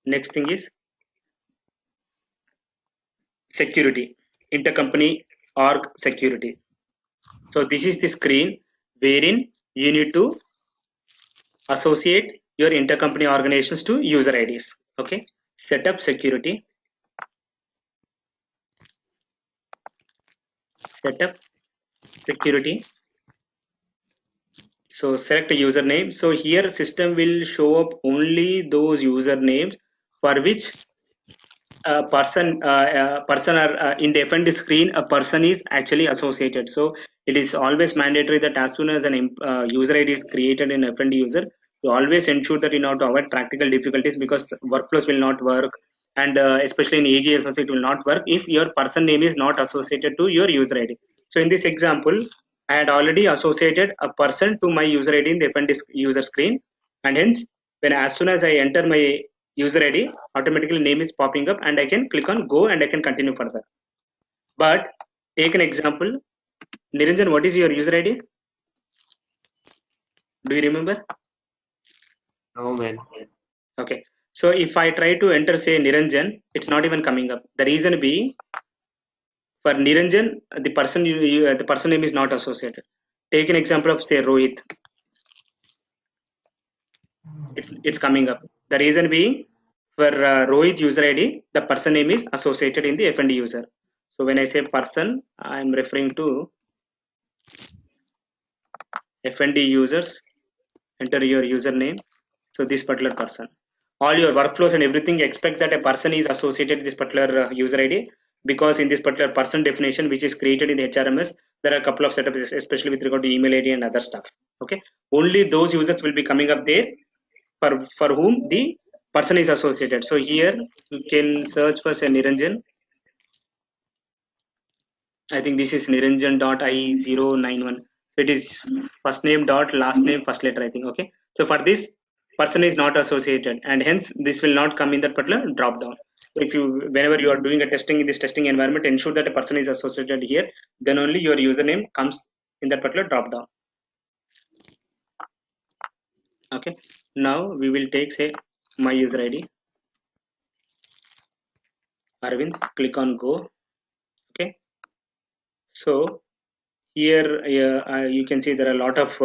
Next thing is security, intercompany org security. So this is the screen wherein you need to associate your intercompany organizations to user IDs. Okay, setup security, setup security. So select a username. So here system will show up only those usernames for which person are in the FND screen a person is actually associated. So it is always mandatory that as soon as an user ID is created in FND user, you always ensure that you know to avoid practical difficulties, because workflows will not work, and especially in AGIS also it will not work if your person name is not associated to your user ID. So in this example, I had already associated a person to my user ID in the FND user screen, and hence when as soon as I enter my user ID, automatically name is popping up and I can click on go and I can continue further. But take an example. Niranjan, what is your user ID? Do you remember? No, man. Okay. So if I try to enter say Niranjan, it's not even coming up. The reason being, for Niranjan, the the person name is not associated. Take an example of say Rohit. It's coming up. The reason being, for Rohit user ID, the person name is associated in the FND user. So when I say person, I'm referring to FND users. Enter your username. So this particular person. All your workflows and everything expect that a person is associated with this particular user ID, because in this particular person definition which is created in the HRMS, there are a couple of setups, especially with regard to email ID and other stuff. Okay, only those users will be coming up there for whom the person is associated. So here you can search for say Niranjan. I think this is Niranjan.i091. So it is first name dot last name first letter, I think. Okay. So for this, person is not associated, and hence this will not come in that particular drop down. So if you, whenever you are doing a testing in this testing environment, ensure that a person is associated here. Then only your username comes in that particular drop down. Okay. Now we will take say my user ID. Arvind. Click on go. Okay. So here you can see there are a lot of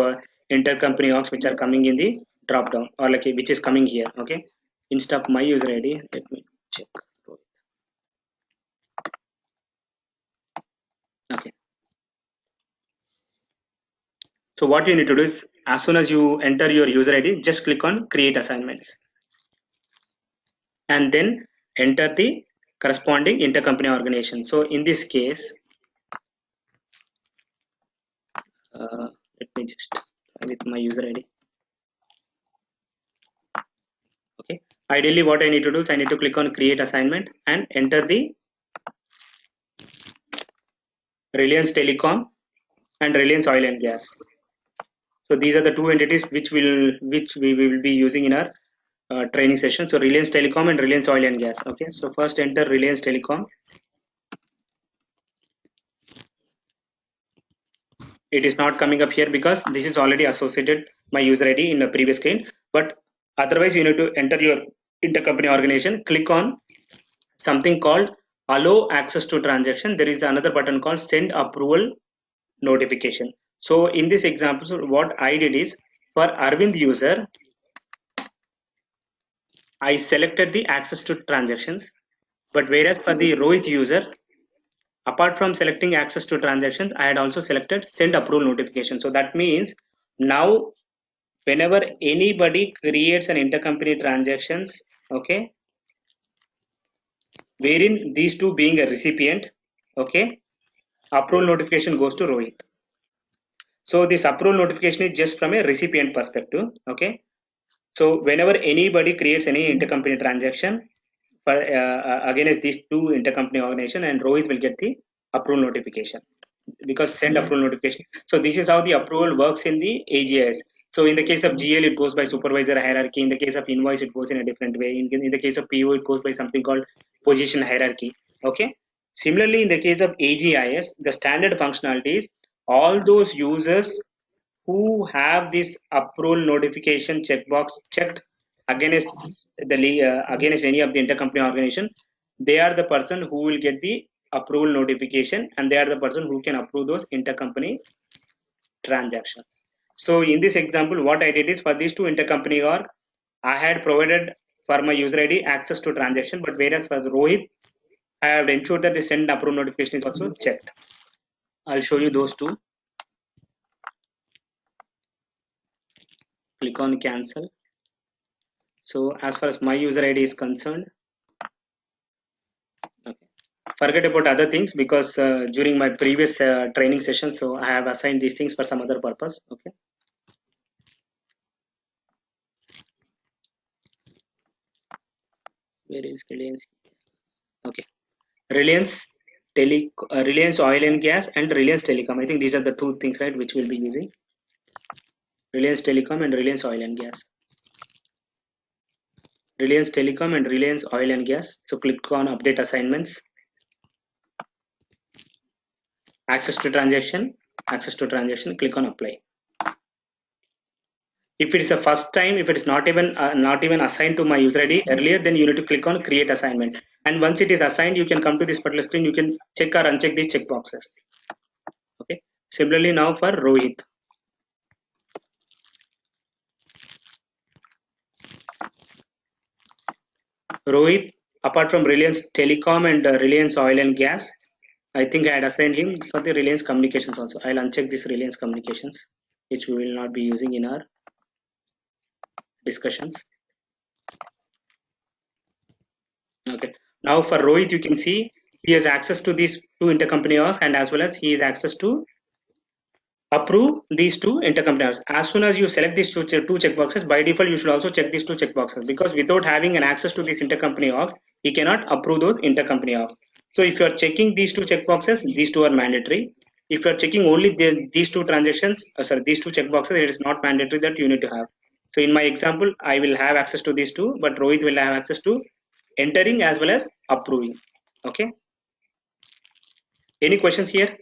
intercompany orgs which are coming in the drop down, or like which is coming here. Okay, instead of my user ID, let me check. Okay, so what you need to do is, as soon as you enter your user ID, just click on create assignments and then enter the corresponding intercompany organization. So in this case, let me just try with my user ID. Okay, ideally what I need to do is I need to click on create assignment and enter the Reliance Telecom and Reliance Oil and Gas. So these are the two entities which we will be using in our training session. So Reliance Telecom and Reliance Oil and Gas. Okay, so first enter Reliance Telecom. It is not coming up here because this is already associated my user ID in the previous screen. But otherwise, you need to enter your intercompany organization. Click on something called allow access to transaction. There is another button called send approval notification. So in this example, so what I did is, for Arvind user, I selected the access to transactions, but whereas for the Rohit user, apart from selecting access to transactions, I had also selected send approval notification. So that means now whenever anybody creates an intercompany transactions, okay, wherein these two being a recipient, okay, approval notification goes to Rohit. So this approval notification is just from a recipient perspective, okay. So whenever anybody creates any intercompany transaction for against these two intercompany organization, and Rohit will get the approval notification, because send approval notification. So this is how the approval works in the AGIS. So in the case of GL, it goes by supervisor hierarchy. In the case of invoice, it goes in a different way. In the case of PO, it goes by something called position hierarchy. Okay. Similarly, in the case of AGIS, the standard functionality is all those users who have this approval notification checkbox checked against against any of the intercompany organization, they are the person who will get the approval notification, and they are the person who can approve those intercompany transactions. So in this example, what I did is for these two intercompany org, I had provided for my user ID access to transaction, but whereas for the Rohit, I have ensured that the send approve notification is also checked. I'll show you those two. Click on cancel. So as far as my user ID is concerned, okay, forget about other things because during my previous training session, so I have assigned these things for some other purpose. Okay. Where is Reliance? Okay. Reliance Reliance Oil and Gas and Reliance Telecom. I think these are the two things, right, which we'll be using. Reliance Telecom and Reliance Oil and Gas. Reliance Telecom and Reliance Oil and Gas. So click on update assignments. Access to transaction, click on apply. If it is a first time, if it is not even assigned to my user ID earlier, then you need to click on create assignment. And once it is assigned, you can come to this particular screen, you can check or uncheck these checkboxes. Okay. Similarly now for Rohit. Rohit, apart from Reliance Telecom and Reliance Oil and Gas, I think I had assigned him for the Reliance Communications also. I'll uncheck this Reliance Communications, which we will not be using in our discussions. Okay. Now for Rohit, you can see he has access to these two intercompany hours, and as well as he has access to approve these two intercompany hours. As soon as you select these two checkboxes, by default you should also check these two checkboxes, because without having an access to these intercompany hours, he cannot approve those intercompany hours. So if you are checking these two checkboxes, these two are mandatory. If you are checking only these two transactions, these two checkboxes, it is not mandatory that you need to have. So in my example, I will have access to these two, but Rohit will have access to entering as well as approving. Okay. Any questions here?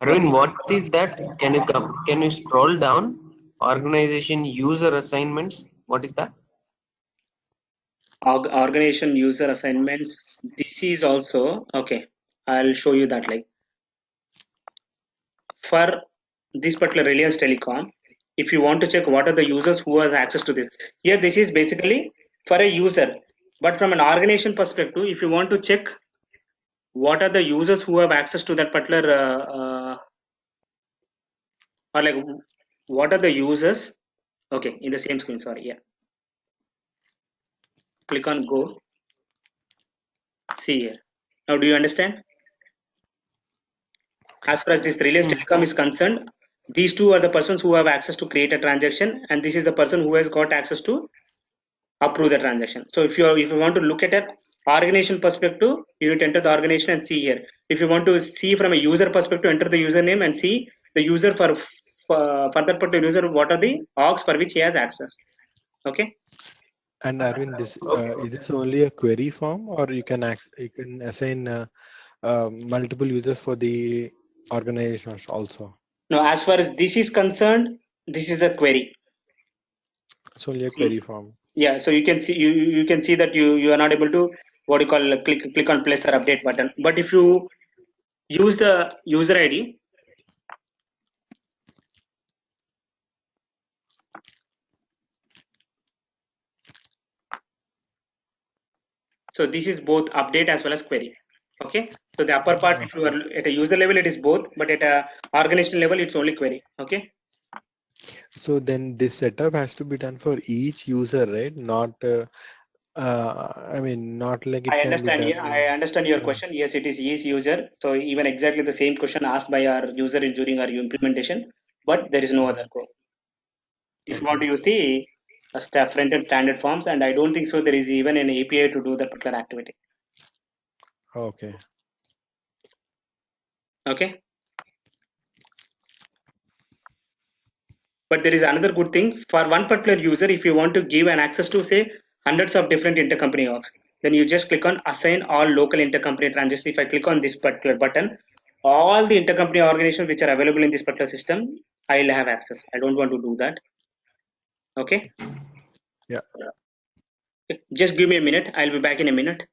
Arvind, what is that? Can you come? Can you scroll down? Organization user assignments. What is that? Organization user assignments. This is also okay. I'll show you that. Like for this particular Reliance Telecom, if you want to check what are the users who has access to this, here this is basically for a user. But from an organization perspective, if you want to check what are the users who have access to that particular or like what are the users, okay, in the same screen, sorry, yeah, click on go. See here, now do you understand? As far as this Reliance Telecom is concerned, these two are the persons who have access to create a transaction, and this is the person who has got access to approve the transaction. So if you want to look at an organization perspective, you need to enter the organization and see here. If you want to see from a user perspective, enter the username and see the user for that particular user, what are the orgs for which he has access. Okay. And Arvind, this is this only a query form, or you can assign multiple users for the organizations also? Now, as far as this is concerned, this is a query. It's only a See, query form. yeah, so you can see you can see that you are not able to what you call click on place or update button. But if you use the user ID, so this is both update as well as query. Okay, so the upper part, if you are at a user level, it is both, but at a organization level, it's only query. Okay. So then this setup has to be done for each user, right? Not, I mean, not like it I can be understand. done. Yeah, I understand your question. Yes, it is each user. So even exactly the same question asked by our user during our implementation, but there is no other code. If you want to use the front-end standard forms, and I don't think so there is even an API to do that particular activity. Okay. Okay. But there is another good thing for one particular user. If you want to give an access to say hundreds of different intercompany orgs, then you just click on assign all local intercompany transactions. If I click on this particular button, all the intercompany organizations which are available in this particular system, I'll have access. I don't want to do that. Okay. Yeah. Just give me a minute. I'll be back in a minute.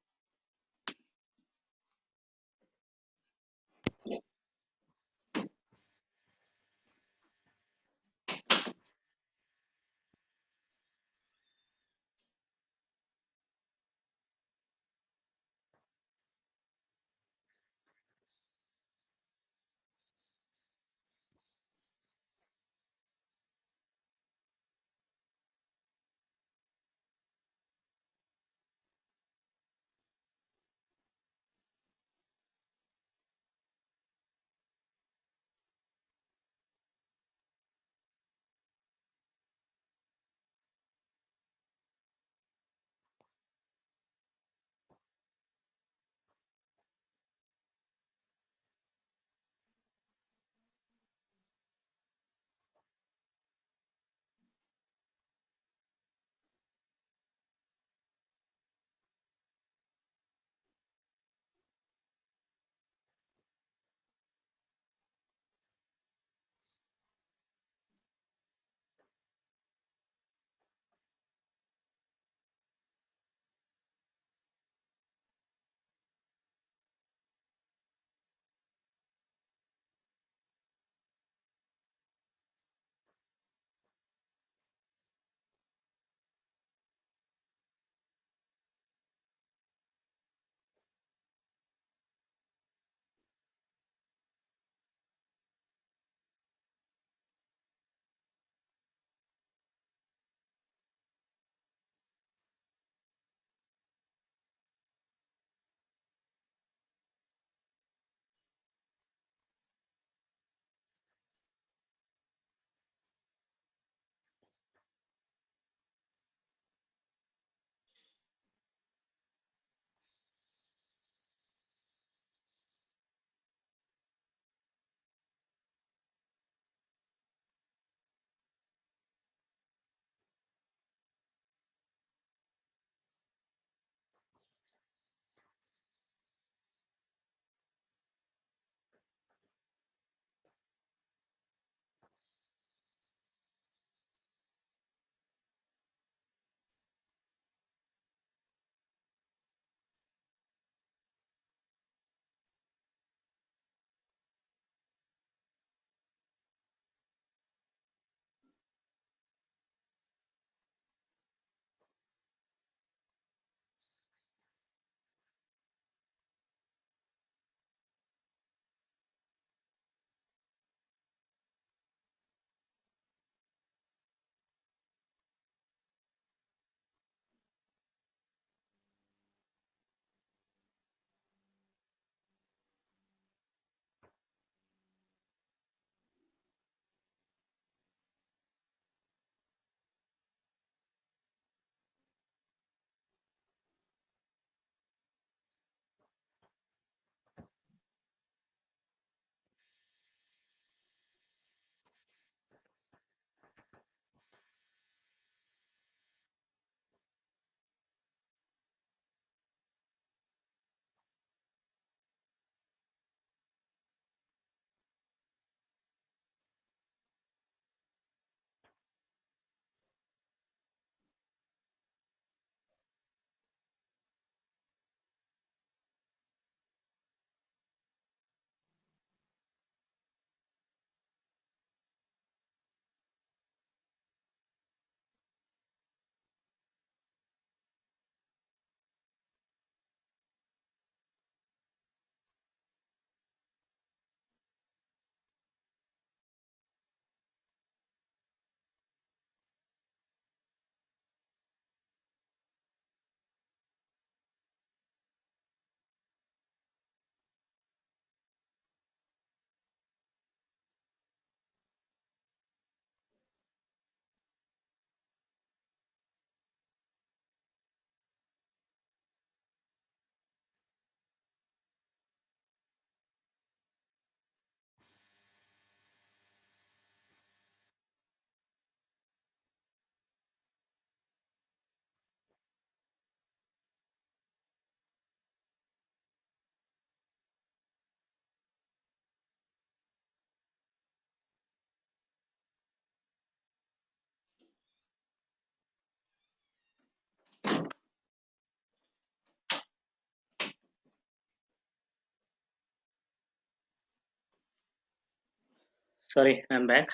Sorry, I'm back.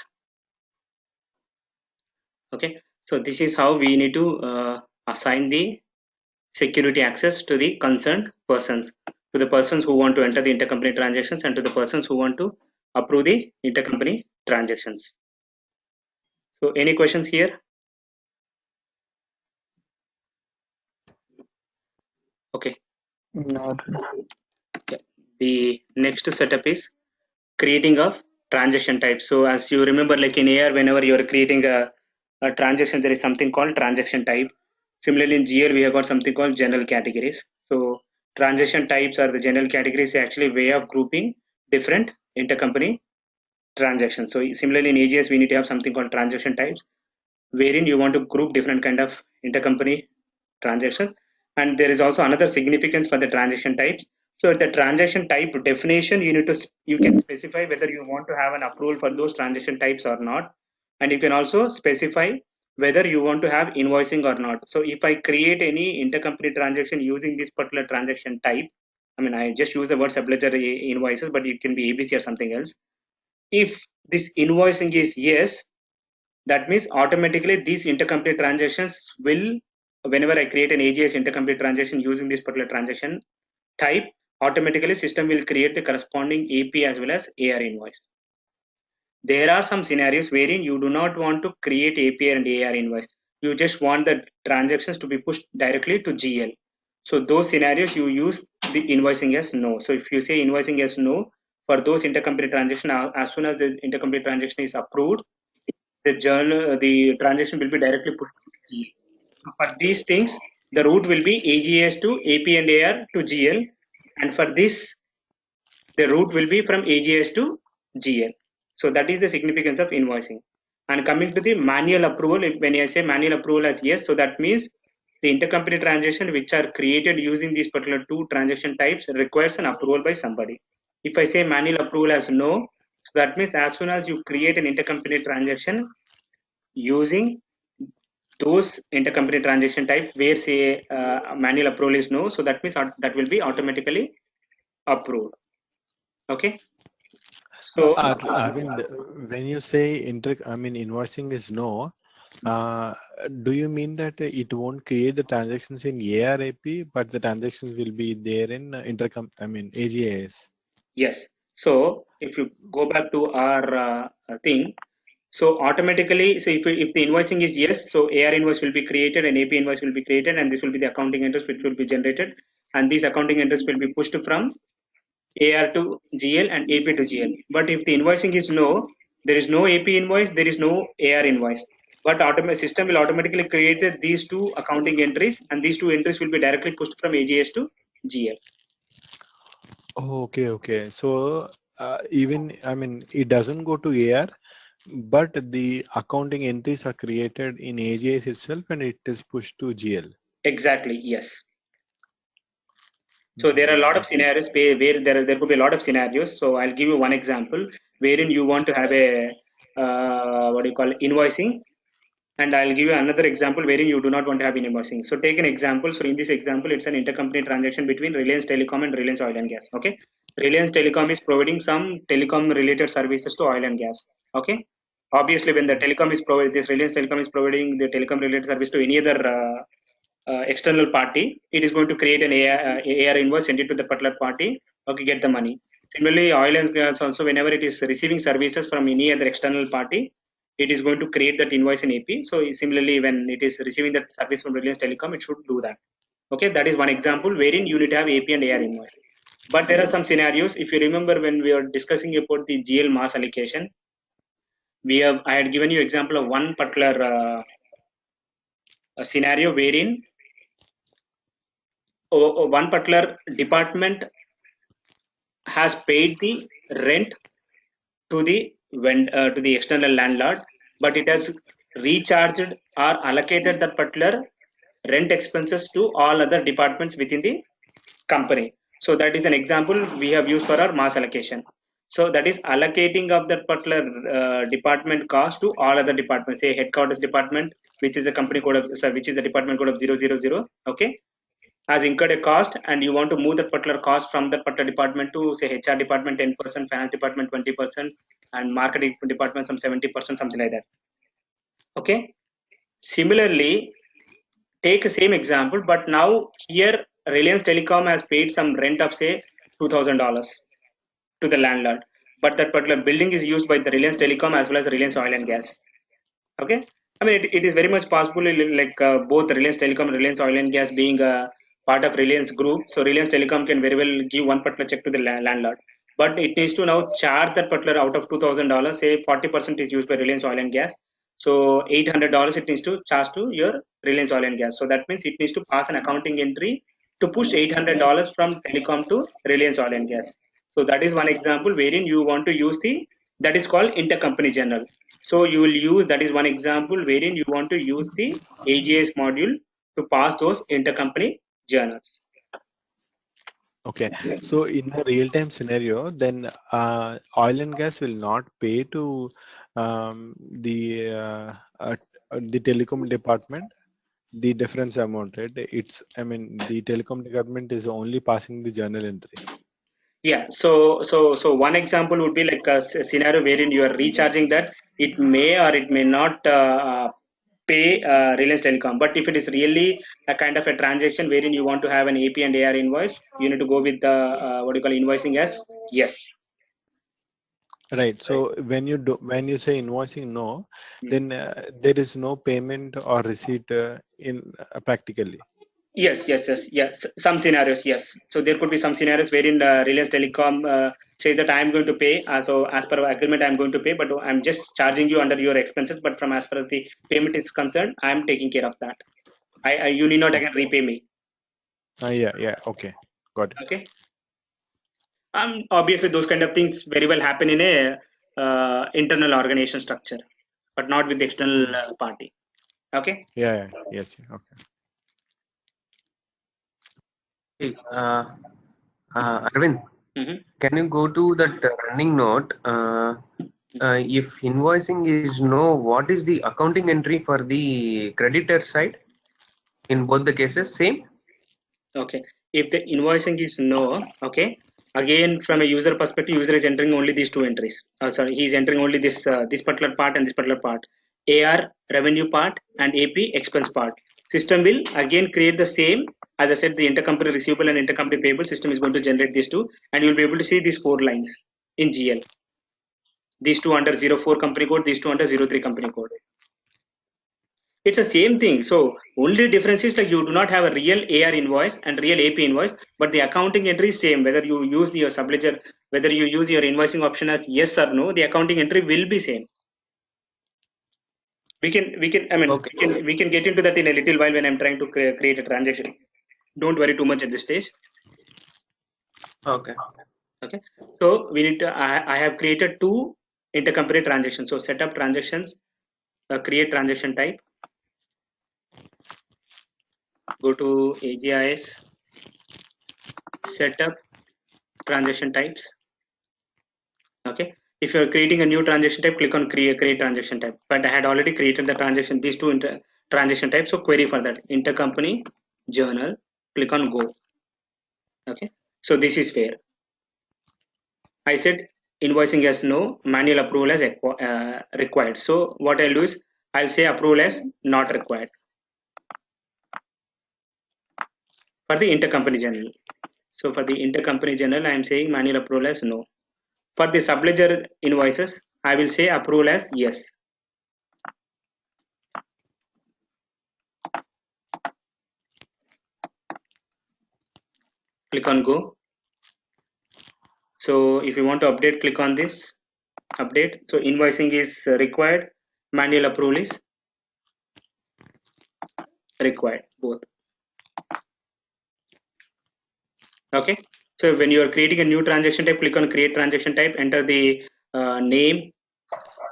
Okay, so this is how we need to assign the security access to the concerned persons, to the persons who want to enter the intercompany transactions and to the persons who want to approve the intercompany transactions. So any questions here? Okay. Not Yeah. The next setup is creating of transaction types. So as you remember, like in AR, whenever you are creating a transaction, there is something called transaction type. Similarly, in GL, we have got something called general categories. So transaction types or the general categories actually way of grouping different intercompany transactions. So similarly, in AGS, we need to have something called transaction types, wherein you want to group different kind of intercompany transactions. And there is also another significance for the transaction types. So the transaction type definition, you can specify whether you want to have an approval for those transaction types or not, and you can also specify whether you want to have invoicing or not. So if I create any intercompany transaction using this particular transaction type, I mean, I just use the word subledger invoices, but it can be ABC or something else. If this invoicing is yes, that means automatically these intercompany transactions will, whenever I create an AGS intercompany transaction using this particular transaction type, automatically system will create the corresponding AP as well as AR invoice. There are some scenarios wherein you do not want to create AP and AR invoice. You just want the transactions to be pushed directly to GL. So those scenarios you use the invoicing as no. So if you say invoicing as no for those intercompany transaction, as soon as the intercompany transaction is approved, the transaction will be directly pushed to GL. So for these things, the route will be AGS to AP and AR to GL, and for this, the route will be from AGS to GL. So that is the significance of invoicing. And coming to the manual approval, when I say manual approval as yes, so that means the intercompany transaction which are created using these particular two transaction types requires an approval by somebody. If I say manual approval as no, so that means as soon as you create an intercompany transaction using those intercompany transaction type where say manual approval is no, so that means that will be automatically approved. Okay. So Arvind, when you say invoicing is no, uh, do you mean that it won't create the transactions in ARAP, but the transactions will be there in AGIS? yes. So if you go back to our thing, so automatically, so if the invoicing is yes, so AR invoice will be created and AP invoice will be created, and this will be the accounting entries which will be generated, and these accounting entries will be pushed from AR to GL and AP to GL. But if the invoicing is no, there is no AP invoice, there is no AR invoice. But system will automatically create these two accounting entries, and these two entries will be directly pushed from AGS to GL. Oh, okay. So it doesn't go to AR, but the accounting entries are created in AGIS itself, and it is pushed to GL. Exactly, yes. So there are a lot of Okay. scenarios where there could be a lot of scenarios. So I'll give you one example wherein you want to have a what do you call invoicing, and I'll give you another example wherein you do not want to have an invoicing. So take an example. So in this example, it's an intercompany transaction between Reliance Telecom and Reliance Oil and Gas. Okay, Reliance Telecom is providing some telecom related services to oil and gas. Okay, obviously when the telecom is provided, this Reliance Telecom is providing the telecom related service to any other external party, it is going to create an AR invoice, send it to the particular party, okay, get the money. Similarly, oil and gas also, whenever it is receiving services from any other external party, it is going to create that invoice in AP. So similarly, when it is receiving that service from Reliance Telecom, it should do that. Okay, that is one example wherein you need to have AP and AR invoice. But there are some scenarios. If you remember when we were discussing about the GL mass allocation, I had given you example of one particular scenario wherein one particular department has paid the rent to to the external landlord, but it has recharged or allocated that particular rent expenses to all other departments within the company. So that is an example we have used for our mass allocation. So that is allocating of that particular department cost to all other departments. Say headquarters department, which is a company code of, sorry, which is the department code of 000. Okay, has incurred a cost and you want to move that particular cost from that particular department to say HR department 10%, finance department 20%, and marketing department some 70%, something like that. Okay. Similarly, take the same example, but now here Reliance Telecom has paid some rent of say $2,000 to the landlord, but that particular building is used by the Reliance Telecom as well as Reliance Oil and Gas. Okay, I mean it is very much possible like both Reliance Telecom and Reliance Oil and Gas being a part of Reliance Group, so Reliance Telecom can very well give one particular check to the landlord, but it needs to now charge that particular out of $2,000. Say 40% is used by Reliance Oil and Gas, so $800 it needs to charge to your Reliance Oil and Gas. So that means it needs to pass an accounting entry to push $800 from Telecom to Reliance Oil and Gas. So that is one example wherein you want to use the, that is called intercompany journal. So you will use, that is one example wherein you want to use the AGIS module to pass those intercompany journals. Okay, so in a real-time scenario, then oil and gas will not pay to the telecom department the difference amount, right? It's, I mean, the telecom department is only passing the journal entry. Yeah, so one example would be like a scenario wherein you are recharging that it may or it may not pay Reliance Telecom. But if it is really a kind of a transaction wherein you want to have an AP and AR invoice, you need to go with the what do you call invoicing as yes. Right. So when you say invoicing no, then there is no payment or receipt in practically. Yes. Some scenarios, yes. So there could be some scenarios wherein Reliance Telecom says that I am going to pay. So as per agreement, I am going to pay, but I'm just charging you under your expenses. But from as far as the payment is concerned, I am taking care of that. You need not again repay me. Yeah. Okay. Got it. Okay. Obviously, those kind of things very well happen in a internal organization structure, but not with the external party. Okay. Yeah. Yes. Okay. Hey, Arvind, Mm-hmm. can you go to that running note? If invoicing is no, what is the accounting entry for the creditor side in both the cases? Same? Okay. If the invoicing is no, okay. Again, from a user perspective, user is entering only these two entries. Sorry, he is entering only this particular part and this particular part. AR revenue part and AP expense part. System will again create the same. As I said, the intercompany receivable and intercompany payable system is going to generate these two, and you'll be able to see these four lines in GL. These two under 04 company code, these two under 03 company code. It's the same thing. So only difference is like you do not have a real AR invoice and real AP invoice, but the accounting entry is same. Whether you use your subledger, whether you use your invoicing option as yes or no, the accounting entry will be same. I mean, Okay. we can get into that in a little while when I'm trying to create a transaction. Don't worry too much at this stage. Okay. Okay. So we need to. I have created two intercompany transactions. So set up transactions, create transaction type. Go to AGIS, setup transaction types. Okay, if you're creating a new transaction type, click on create transaction type, but I had already created the transaction, these two transaction types, so query for that intercompany journal, click on go. Okay, so this is where I said invoicing as no, manual approval as required. So what I'll do is I'll say approval as not required for the intercompany journal. So for the intercompany journal, I am saying manual approval as no. For the subledger invoices, I will say approval as yes. Click on go. So if you want to update, click on this update. So invoicing is required, manual approval is required, both. Okay. So when you are creating a new transaction type, click on create transaction type, enter the name,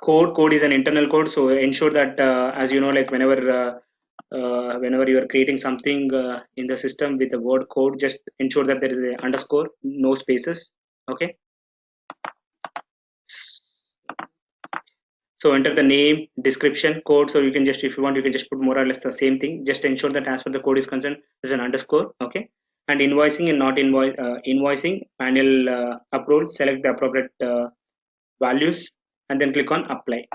code is an internal code. So ensure that as you know, like whenever you are creating something in the system with the word code, just ensure that there is a underscore, no spaces. Okay. So enter the name, description, code. So you can just, if you want, you can just put more or less the same thing. Just ensure that as per the code is concerned, there's an underscore. Okay. And invoicing and not invoicing, manual approval, select the appropriate values. and then click on apply.